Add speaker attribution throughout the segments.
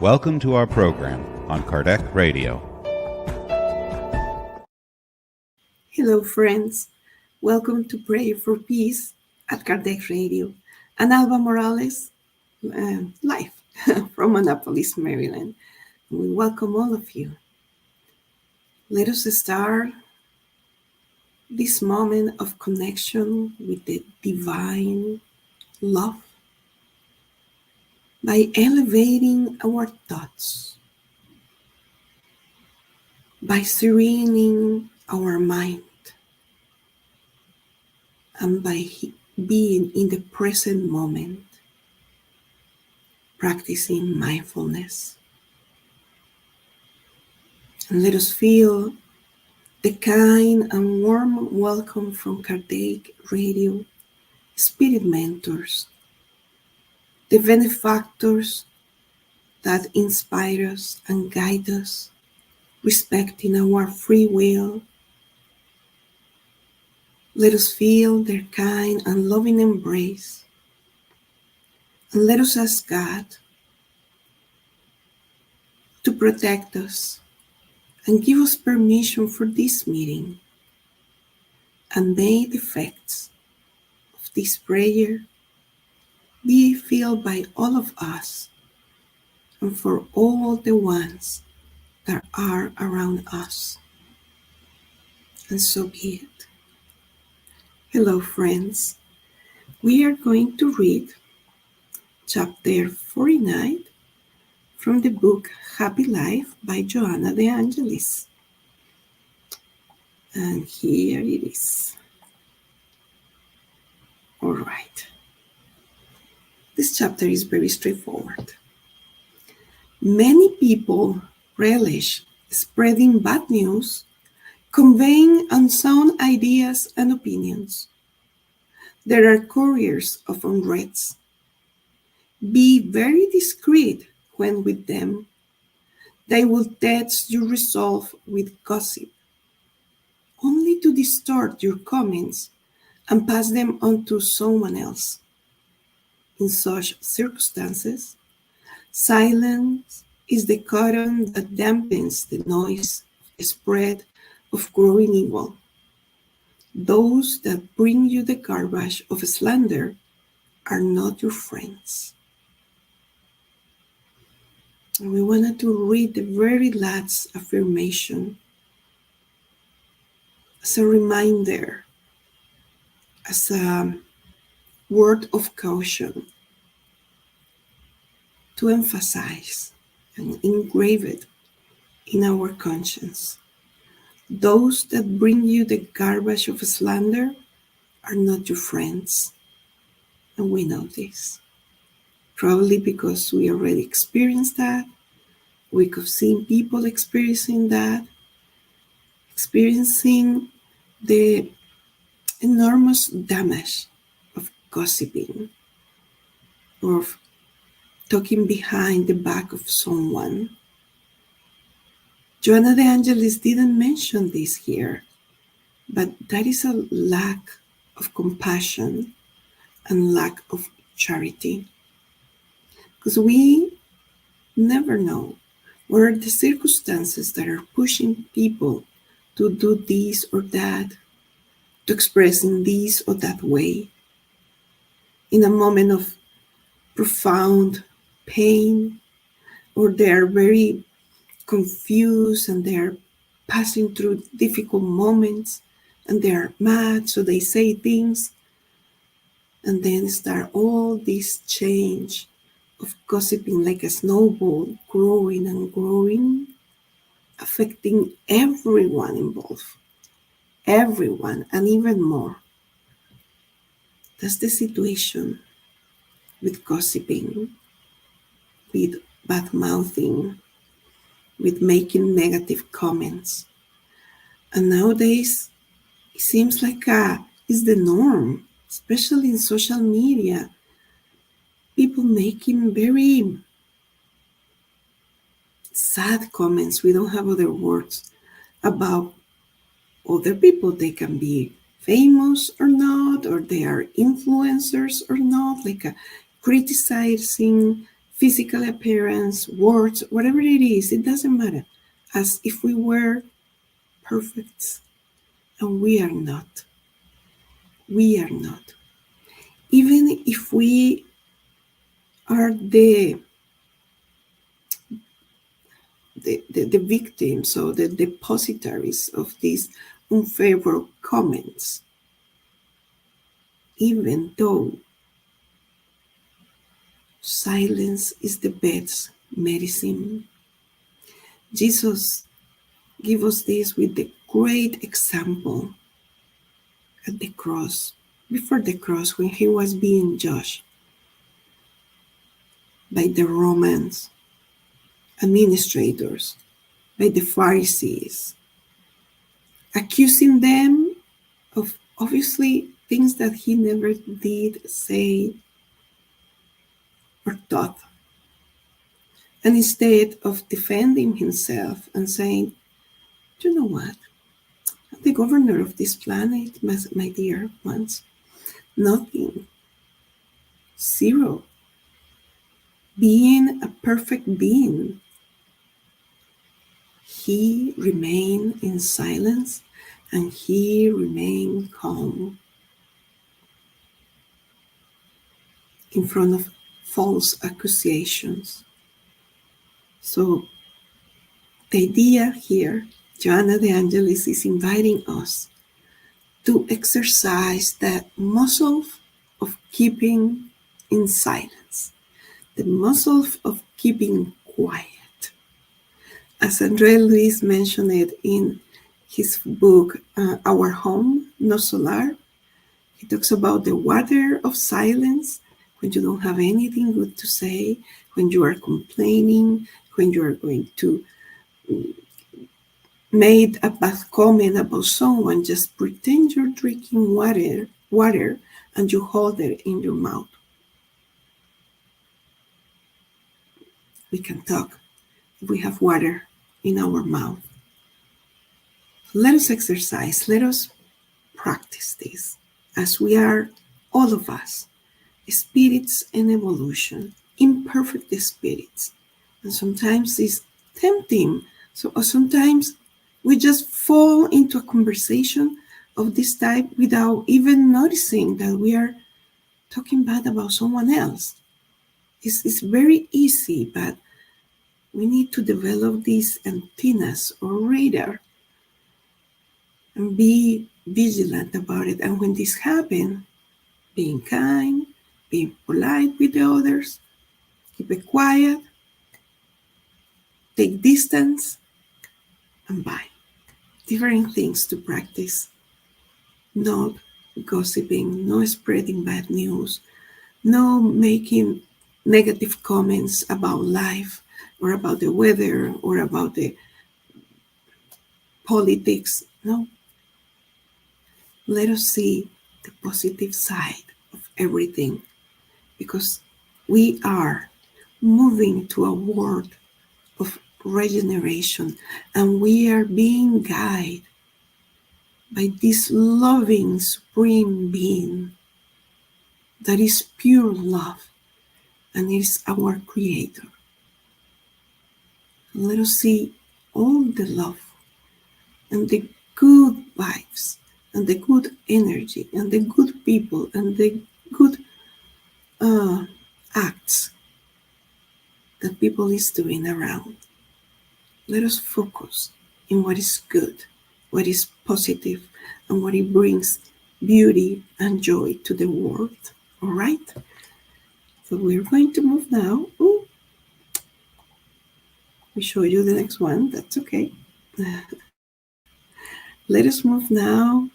Speaker 1: Welcome to our program on Kardec Radio.
Speaker 2: Hello, friends. Welcome to Prayer for Peace at Kardec Radio. And Alba Morales, live from Annapolis, Maryland. We welcome all of you. Let us start this moment of connection with the divine love by elevating our thoughts, by serening our mind, and by being in the present moment, practicing mindfulness. And let us feel the kind and warm welcome from Kardec Radio, spirit mentors, the benefactors that inspire us and guide us, respecting our free will. Let us feel their kind and loving embrace. And let us ask God to protect us and give us permission for this meeting. And may the effects of this prayer be felt by all of us and for all the ones that are around us. And so be it. Hello, friends. We are going to read chapter 49 from the book Happy Life by Joanna de Angelis. And here it is. All right. This chapter is very straightforward. Many people relish spreading bad news, conveying unsound ideas and opinions. There are couriers of unrest. Be very discreet when with them. They will test your resolve with gossip, only to distort your comments and pass them on to someone else. In such circumstances, silence is the curtain that dampens the noise of the spread of growing evil. Those that bring you the garbage of slander are not your friends. And we wanted to read the very last affirmation as a reminder, as a word of caution, to emphasize and engrave it in our conscience. Those that bring you the garbage of slander are not your friends. And we know this. Probably because we already experienced that. We could see people experiencing that, experiencing the enormous damage of gossiping, of talking behind the back of someone. Joanna de Angelis didn't mention this here, but that is a lack of compassion and lack of charity. Because we never know what are the circumstances that are pushing people to do this or that, to express in this or that way. In a moment of profound pain, or they are very confused and they are passing through difficult moments and they are mad, so they say things, and then start all this change of gossiping like a snowball, growing and growing, affecting everyone involved, everyone, and even more. That's the situation with gossiping, with bad-mouthing, with making negative comments. And nowadays, it seems like it's the norm, especially in social media. People making very sad comments, we don't have other words, about other people. They can be famous or not, or they are influencers or not, like criticizing physical appearance, words, whatever it is, it doesn't matter, as if we were perfect. And we are not. We are not. Even if we are the victims or the depositaries of these unfavorable comments, even though silence is the best medicine. Jesus gives us this with the great example at the cross, before the cross, when he was being judged by the Roman administrators, by the Pharisees, accusing them of obviously things that he never did say or thought. And instead of defending himself and saying, you know what, I'm the governor of this planet, my dear ones, nothing, zero, being a perfect being, he remained in silence and he remained calm in front of false accusations. So the idea here, Joanna de Angelis is inviting us to exercise that muscle of keeping in silence, the muscle of keeping quiet. As Andrea Luis mentioned it in his book, Our Home, No Solar, he talks about the water of silence when you don't have anything good to say, when you are complaining, when you are going to make a bad comment about someone, just pretend you're drinking water and you hold it in your mouth. We can talk if we have water in our mouth. Let us exercise, let us practice this, as we are, all of us, spirits in evolution, imperfect spirits. And sometimes it's tempting. So sometimes we just fall into a conversation of this type without even noticing that we are talking bad about someone else. It's very easy, but we need to develop these antennas or radar and be vigilant about it. And when this happens, being kind, being polite with the others, keep it quiet, take distance, and buy. Different things to practice. Not gossiping, no spreading bad news, no making negative comments about life or about the weather or about the politics. No. Let us see the positive side of everything, because we are moving to a world of regeneration, and we are being guided by this loving supreme being that is pure love and is our creator. Let us see all the love and the good vibes and the good energy and the good people and the good acts that people is doing around. Let us focus in what is good, what is positive, and what it brings beauty and joy to the world. All right? So we're going to move now. Ooh. We show you the next one. That's okay. Let us move now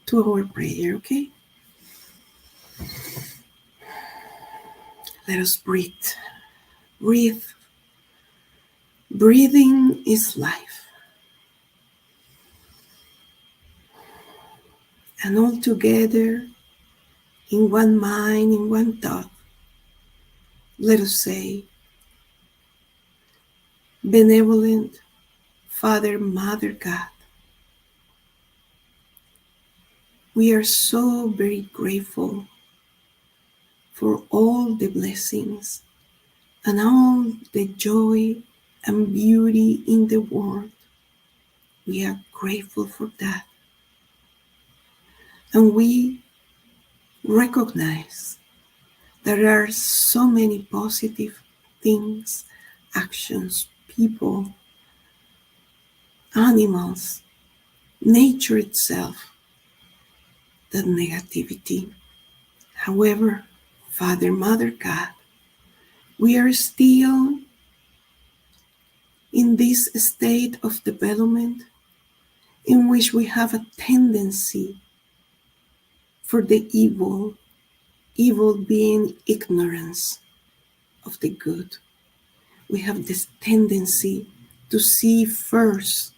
Speaker 2: to our prayer, okay? Let us breathe. Breathe. Breathing is life. And all together, in one mind, in one thought, let us say, benevolent Father, Mother God, we are so very grateful for all the blessings and all the joy and beauty in the world. We are grateful for that. And we recognize there are so many positive things, actions, people, animals, nature itself, that negativity. However, Father, Mother, God, we are still in this state of development in which we have a tendency for the evil being ignorance of the good. We have this tendency to see first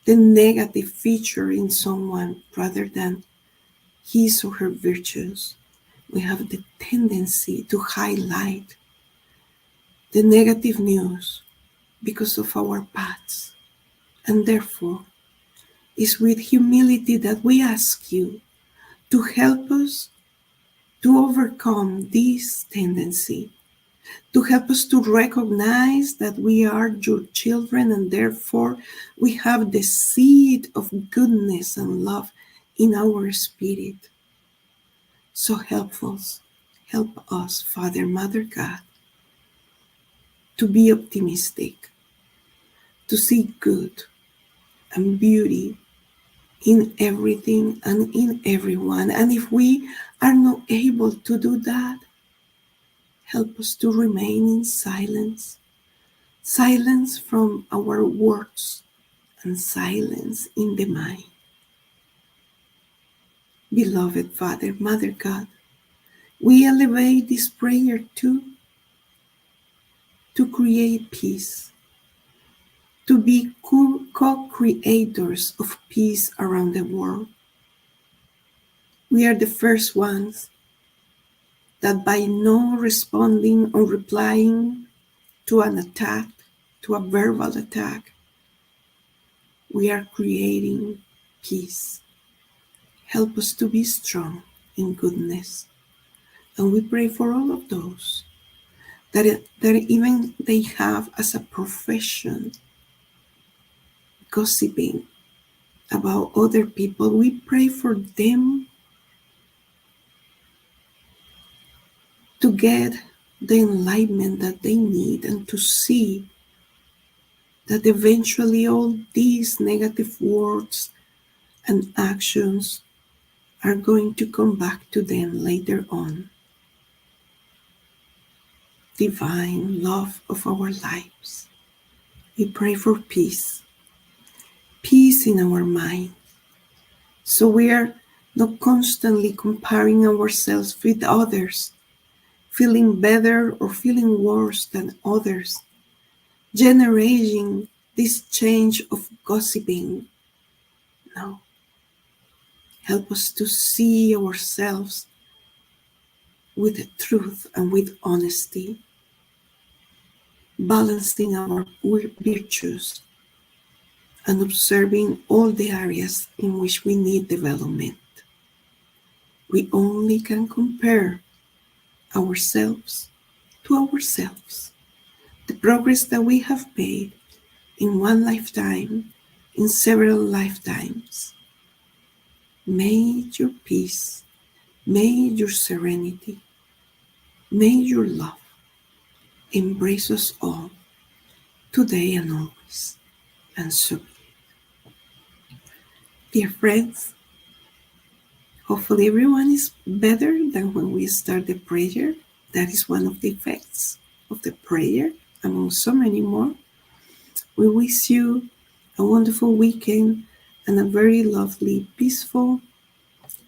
Speaker 2: the negative feature in someone rather than his or her virtues. We have the tendency to highlight the negative news because of our paths. And therefore, it's with humility that we ask you to help us to overcome this tendency, to help us to recognize that we are your children and therefore we have the seed of goodness and love in our spirit. So help us, Father, Mother, God, to be optimistic, to see good and beauty in everything and in everyone. And if we are not able to do that, help us to remain in silence, silence from our words and silence in the mind. Beloved Father, Mother God, we elevate this prayer to create peace, to be co-creators of peace around the world. We are the first ones that by no responding or replying to an attack, to a verbal attack, we are creating peace. Help us to be strong in goodness. And we pray for all of those that even they have as a profession gossiping about other people. We pray for them to get the enlightenment that they need and to see that eventually all these negative words and actions are going to come back to them later on. Divine love of our lives. We pray for peace, peace in our mind, so we are not constantly comparing ourselves with others, feeling better or feeling worse than others, generating this change of gossiping. No. Help us to see ourselves with truth and with honesty, balancing our virtues and observing all the areas in which we need development. We only can compare ourselves to ourselves. The progress that we have made in one lifetime, in several lifetimes. May your peace, may your serenity, may your love embrace us all, today and always, and so be it. Dear friends, hopefully everyone is better than when we start the prayer. That is one of the effects of the prayer, among so many more. We wish you a wonderful weekend and a very lovely, peaceful,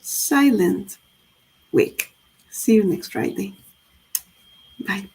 Speaker 2: silent week. See you next Friday. Bye.